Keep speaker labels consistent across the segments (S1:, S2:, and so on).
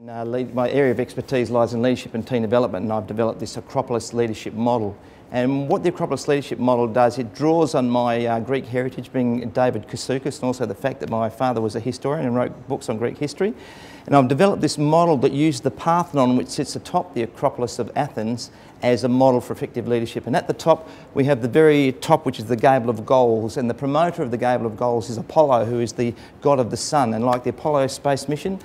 S1: My area of expertise lies in leadership and team development, and I've developed this Acropolis leadership model. And what the Acropolis leadership model does, it draws on my Greek heritage, being David Koutsoukis, and also the fact that my father was a historian and wrote books on Greek history. And I've developed this model that uses the Parthenon, which sits atop the Acropolis of Athens, as a model for effective leadership. And at the top, we have the very top, which is the Gable of Goals, and the promoter of the Gable of Goals is Apollo, who is the god of the sun. And like the Apollo space mission,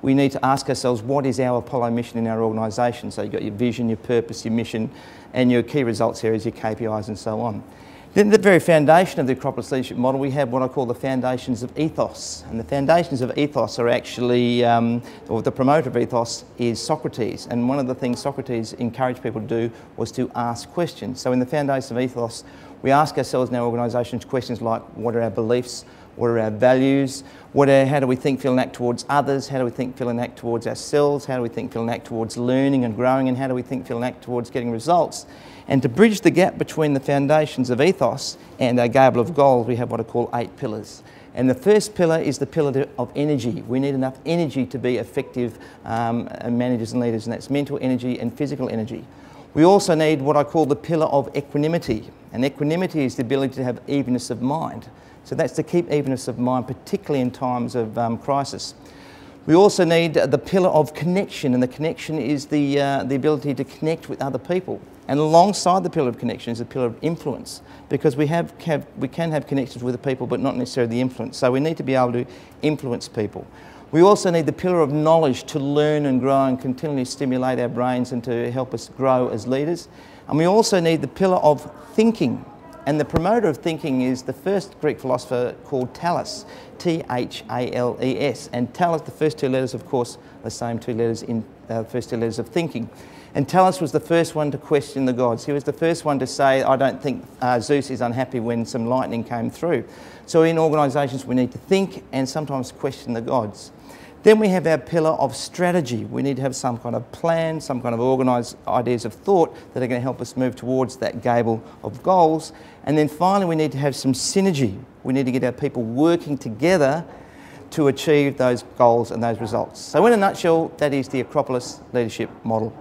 S1: we need to ask ourselves, what is our Apollo mission in our organisation? So you've got your vision, your purpose, your mission, and your key results areas, your KPIs and so on. Then at the very foundation of the Acropolis leadership model, we have what I call the foundations of ethos. And the foundations of ethos are actually, or the promoter of ethos is Socrates. And one of the things Socrates encouraged people to do was to ask questions. So in the foundations of ethos, we ask ourselves in our organisations questions like, what are our beliefs? What are our values? How do we think, feel and act towards others? How do we think, feel and act towards ourselves? How do we think, feel and act towards learning and growing? And how do we think, feel and act towards getting results? And to bridge the gap between the foundations of ethos and our Gable of Goals, we have what I call 8 pillars. And the first pillar is the pillar of energy. We need enough energy to be effective managers and leaders, and that's mental energy and physical energy. We also need what I call the pillar of equanimity. And equanimity is the ability to have evenness of mind. So that's to keep evenness of mind, particularly in times of crisis. We also need the pillar of connection, and the connection is the ability to connect with other people. And alongside the pillar of connection is the pillar of influence, because we can have connections with the people, but not necessarily the influence. So we need to be able to influence people. We also need the pillar of knowledge to learn and grow and continually stimulate our brains and to help us grow as leaders. And we also need the pillar of thinking. And the promoter of thinking is the first Greek philosopher called Thales, T-H-A-L-E-S. And Thales, the first 2 letters, of course, the same 2 letters in the first 2 letters of thinking. And Thales was the first one to question the gods. He was the first one to say, I don't think Zeus is unhappy when some lightning came through. So in organisations we need to think and sometimes question the gods. Then we have our pillar of strategy. We need to have some kind of plan, some kind of organised ideas of thought that are going to help us move towards that Gable of Goals. And then finally, we need to have some synergy. We need to get our people working together to achieve those goals and those results. So in a nutshell, that is the Acropolis leadership model.